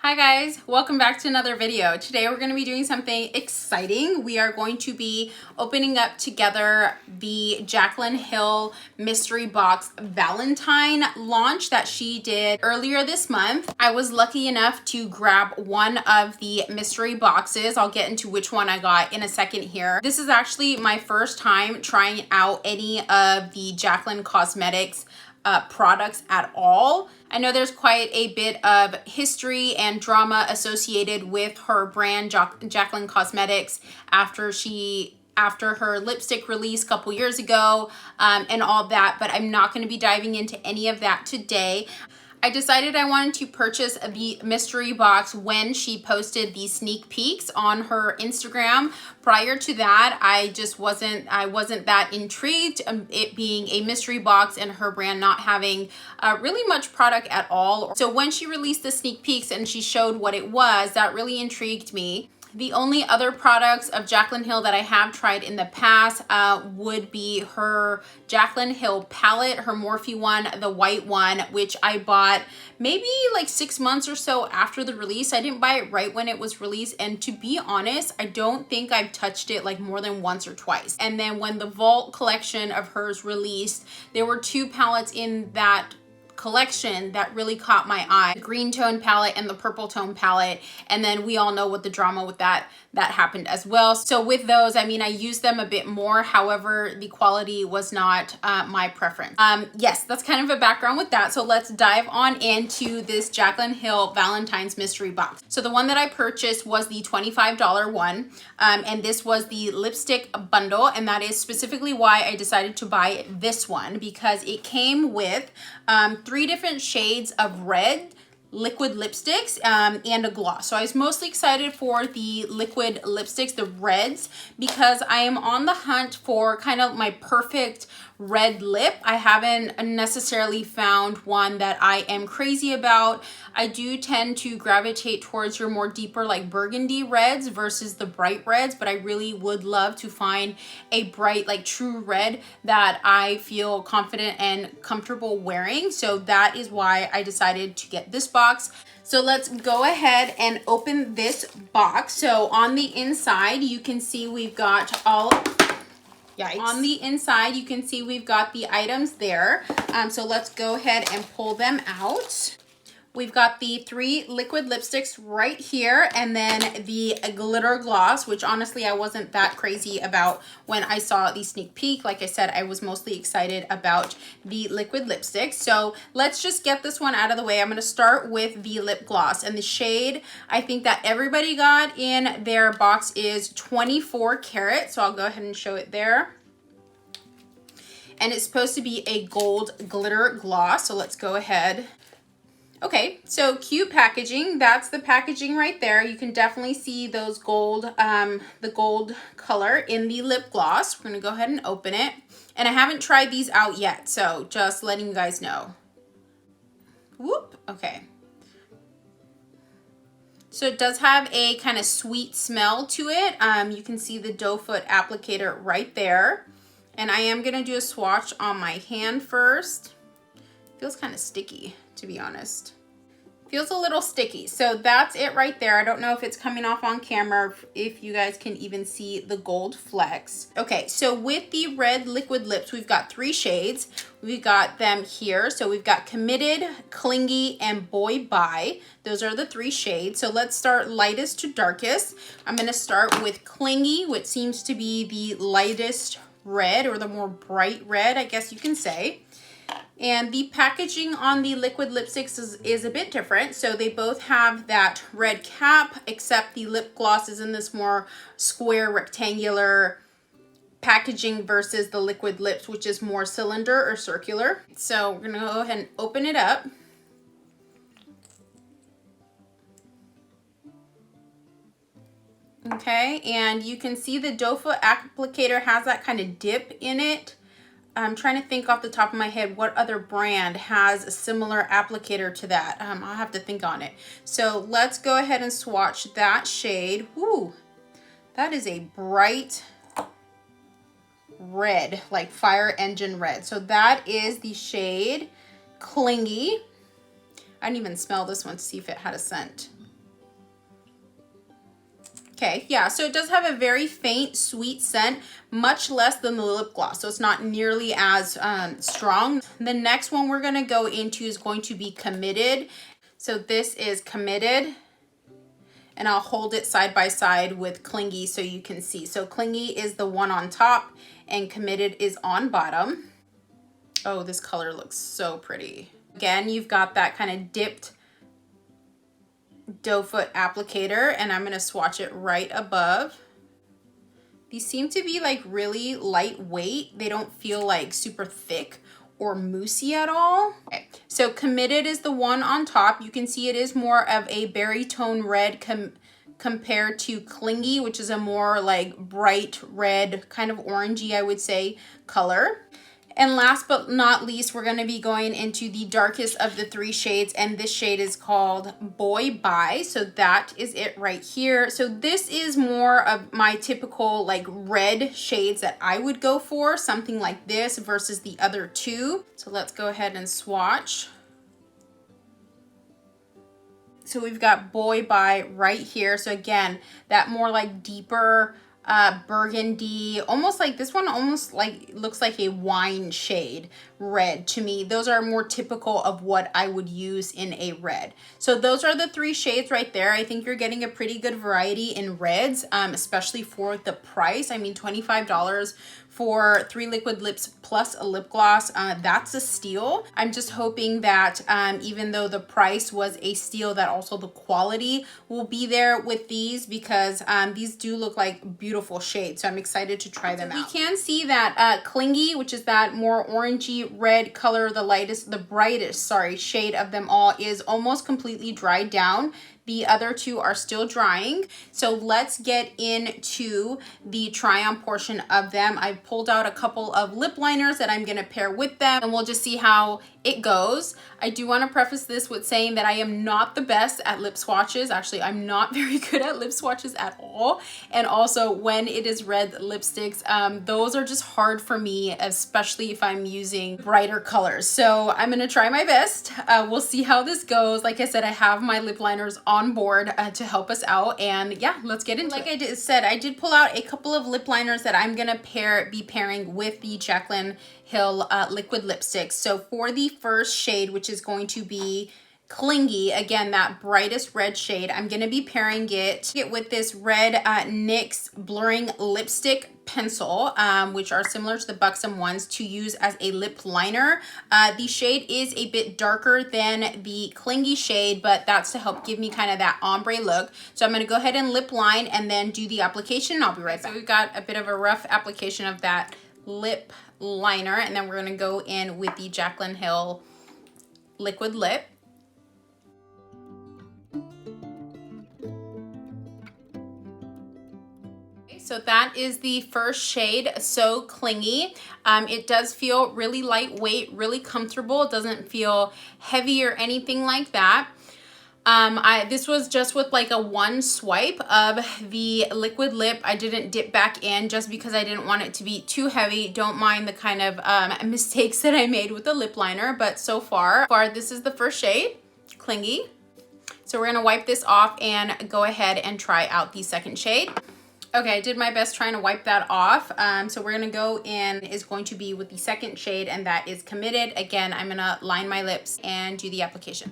Hi guys, welcome back to another video. Today we're going to be doing something exciting. We are going to be opening up together the Jaclyn Hill mystery box Valentine launch that she did earlier this month. I was lucky enough to grab one of the mystery boxes. I'll get into which one I got in a second here. This is actually my first time trying out any of the Jaclyn Cosmetics products at all. I know there's quite a bit of history and drama associated with her brand Jaclyn Cosmetics after her lipstick release a couple years ago and all that, but I'm not going to be diving into any of that today. I decided I wanted to purchase the mystery box when she posted the sneak peeks on her Instagram. Prior to that, I wasn't that intrigued, it being a mystery box and her brand not having really much product at all. So when she released the sneak peeks and she showed what it was, that really intrigued me. The only other products of Jaclyn Hill that I have tried in the past would be her Jaclyn Hill palette, her Morphe one, the white one, which I bought maybe like 6 months or so after the release. I didn't buy it right when it was released, and to be honest, I don't think I've touched it like more than once or twice. And then when the Vault collection of hers released, there were two palettes in that collection that really caught my eye, the green tone palette and the purple tone palette, and then we all know what the drama with that happened as well. So with those, I mean, I used them a bit more, however the quality was not my preference. Yes, that's kind of a background with that. So let's dive on into this Jaclyn Hill Valentine's mystery box. So the one that I purchased was the $25 one, and this was the lipstick bundle, and that is specifically why I decided to buy this one, because it came with 3 different shades of red liquid lipsticks and a gloss. So I was mostly excited for the liquid lipsticks, the reds, because I am on the hunt for kind of my perfect red lip. I haven't necessarily found one that I am crazy about. I do tend to gravitate towards your more deeper like burgundy reds versus the bright reds, but I really would love to find a bright like true red that I feel confident and comfortable wearing. So that is why I decided to get this box. So let's go ahead and open this box. So on the inside, you can see we've got all... Yikes. On the inside, you can see we've got the items there. So let's go ahead and pull them out. We've got the 3 liquid lipsticks right here, and then the glitter gloss, which honestly I wasn't that crazy about when I saw the sneak peek. Like I said, I was mostly excited about the liquid lipsticks. So let's just get this one out of the way. I'm going to start with the lip gloss, and the shade I think that everybody got in their box is 24 karat. So I'll go ahead and show it there. And it's supposed to be a gold glitter gloss. So let's go ahead. Okay, so cute packaging. That's the packaging right there. You can definitely see those gold, the gold color in the lip gloss. We're gonna go ahead and open it. And I haven't tried these out yet, so just letting you guys know. Whoop, okay. So it does have a kind of sweet smell to it. You can see the doe foot applicator right there. And I am gonna do a swatch on my hand first. Feels kind of sticky, to be honest. Feels a little sticky. So that's it right there. I don't know if it's coming off on camera, if you guys can even see the gold flecks. Okay, so with the red liquid lips, we've got 3 shades. We've got them here. So we've got Committed, Clingy, and Boy Bye. Those are the 3 shades. So let's start lightest to darkest. I'm gonna start with Clingy, which seems to be the lightest red, or the more bright red, I guess you can say. And the packaging on the liquid lipsticks is a bit different. So they both have that red cap, except the lip gloss is in this more square rectangular packaging versus the liquid lips, which is more cylinder or circular. So we're gonna go ahead and open it up. Okay, and you can see the doe foot applicator has that kind of dip in it. I'm trying to think off the top of my head what other brand has a similar applicator to that. I'll have to think on it. So let's go ahead and swatch that shade. Woo, that is a bright red, like fire engine red. So that is the shade Clingy. I didn't even smell this one to see if it had a scent. Okay, yeah, so it does have a very faint, sweet scent, much less than the lip gloss, so it's not nearly as strong. The next one we're gonna go into is going to be Committed. So this is Committed, and I'll hold it side by side with Clingy so you can see. So Clingy is the one on top, and Committed is on bottom. Oh, this color looks so pretty. Again, you've got that kind of dipped doe foot applicator, and I'm gonna swatch it right above. These seem to be like really lightweight. They don't feel like super thick or moussey at all. Okay, so Committed is the one on top. You can see it is more of a berry tone red compared to Clingy, which is a more like bright red, kind of orangey, I would say, color. And last but not least, we're going to be going into the darkest of the three shades, and this shade is called Boy Bye. So that is it right here. So this is more of my typical like red shades that I would go for, something like this versus the other two. So let's go ahead and swatch. So we've got Boy Bye right here. So again, that more like deeper burgundy, almost like this one almost like looks like a wine shade red to me. Those are more typical of what I would use in a red. So those are the three shades right there. I think you're getting a pretty good variety in reds, especially for the price. I mean, $25 for 3 liquid lips plus a lip gloss, that's a steal. I'm just hoping that even though the price was a steal, that also the quality will be there with these, because these do look like beautiful shades. So I'm excited to try them out. We can see that Clingy, which is that more orangey red color, the brightest, sorry, shade of them all, is almost completely dried down. The other two are still drying. So let's get into the try on portion of them. I've pulled out a couple of lip liners that I'm gonna pair with them, and we'll just see how it goes. I do want to preface this with saying that I am not the best at lip swatches. Actually, I'm not very good at lip swatches at all. And also when it is red lipsticks, those are just hard for me, especially if I'm using brighter colors. So I'm gonna try my best. We'll see how this goes. Like I said, I have my lip liners on board to help us out, and yeah, let's get into it. Like I said, I did pull out a couple of lip liners that I'm gonna be pairing with the Jaclyn Hill liquid lipsticks. So for the first shade, which is going to be Clingy, again, that brightest red shade, I'm going to be pairing it with this red NYX blurring lipstick pencil, which are similar to the Buxom ones, to use as a lip liner. The shade is a bit darker than the Clingy shade, but that's to help give me kind of that ombre look. So I'm going to go ahead and lip line and then do the application. I'll be right back. So we've got a bit of a rough application of that lip liner, and then we're going to go in with the Jaclyn Hill liquid lip. So that is the first shade, So Clingy. It does feel really lightweight, really comfortable. It doesn't feel heavy or anything like that. This was just with like a one swipe of the liquid lip. I didn't dip back in just because I didn't want it to be too heavy. Don't mind the kind of mistakes that I made with the lip liner, but so far this is the first shade, Clingy. So we're gonna wipe this off and go ahead and try out the second shade. Okay, I did my best trying to wipe that off. So we're gonna go in, is going to be with the second shade, and that is Committed. Again, I'm gonna line my lips and do the application.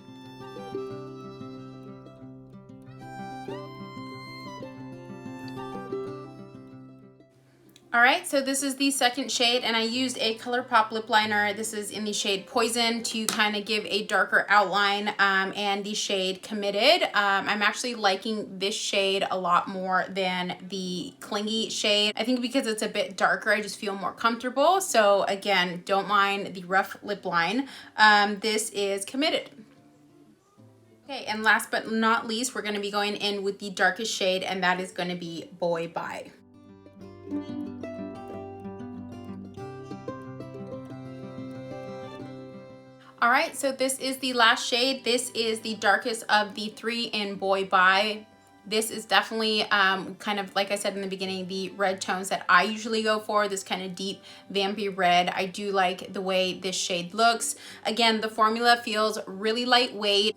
All right, so this is the second shade, and I used a ColourPop lip liner. This is in the shade Poison to kind of give a darker outline, and the shade Committed. I'm actually liking this shade a lot more than the Clingy shade. I think because it's a bit darker, I just feel more comfortable. So again, don't mind the rough lip line. This is Committed. Okay, and last but not least, we're gonna be going in with the darkest shade, and that is gonna be Boy Bye. All right, so this is the last shade. This is the darkest of the three in Boy Bye. This is definitely kind of, like I said in the beginning, the red tones that I usually go for, this kind of deep vampy red. I do like the way this shade looks. Again, the formula feels really lightweight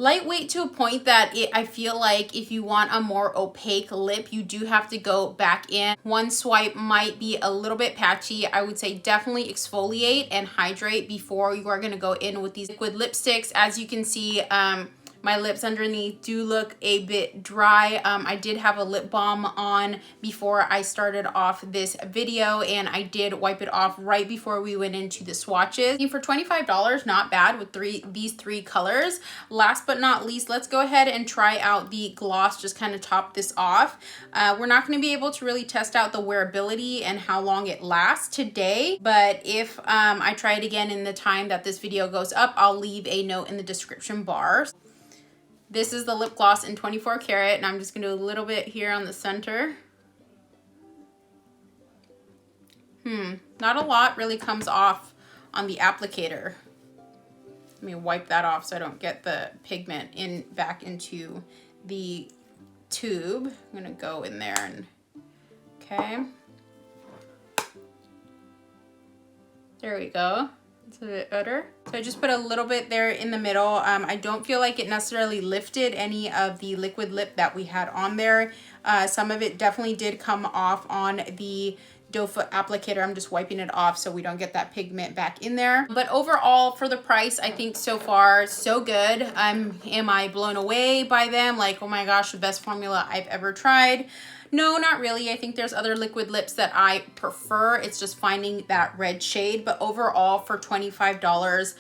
to a point that I feel like if you want a more opaque lip, you do have to go back in. One swipe might be a little bit patchy. I would say definitely exfoliate and hydrate before you are going to go in with these liquid lipsticks. As you can see, my lips underneath do look a bit dry. I did have a lip balm on before I started off this video, and I did wipe it off right before we went into the swatches. And for $25, not bad with these three colors. Last but not least, let's go ahead and try out the gloss, just kind of top this off. We're not going to be able to really test out the wearability and how long it lasts today, but if I try it again in the time that this video goes up, I'll leave a note in the description bar. This is the lip gloss in 24 karat, and I'm just gonna do a little bit here on the center. Not a lot really comes off on the applicator. Let me wipe that off so I don't get the pigment back into the tube. I'm gonna go in there and, okay. There we go. It's a bit better. So I just put a little bit there in the middle. I don't feel like it necessarily lifted any of the liquid lip that we had on there. Some of it definitely did come off on the doe foot applicator. I'm just wiping it off so we don't get that pigment back in there. But overall, for the price, I think so far so good. Am I blown away by them? Like, oh my gosh, the best formula I've ever tried? No, not really. I think there's other liquid lips that I prefer. It's just finding that red shade. But overall, for $25,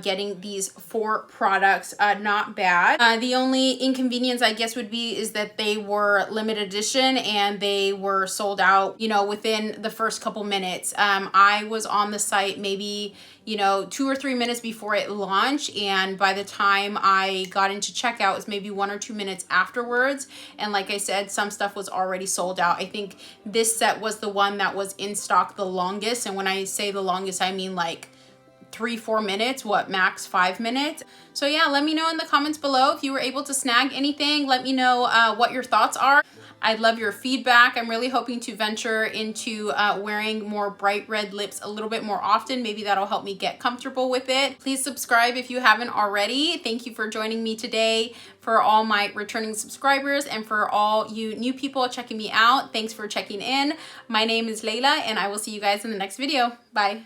getting these 4 products, not bad. The only inconvenience, I guess, would be is that they were limited edition and they were sold out, you know, within the first couple minutes. I was on the site maybe, you know, 2 or 3 minutes before it launched, and by the time I got into checkout, it was maybe 1 or 2 minutes afterwards. And like I said, some stuff was already sold out. I think this set was the one that was in stock the longest, and when I say the longest, I mean like 3-4 minutes, what, max 5 minutes. So yeah, let me know in the comments below if you were able to snag anything. Let me know what your thoughts are. I'd love your feedback. I'm really hoping to venture into wearing more bright red lips a little bit more often. Maybe that'll help me get comfortable with it. Please subscribe if you haven't already. Thank you for joining me today. For all my returning subscribers and for all you new people checking me out, thanks for checking in. My name is Layla, and I will see you guys in the next video. Bye.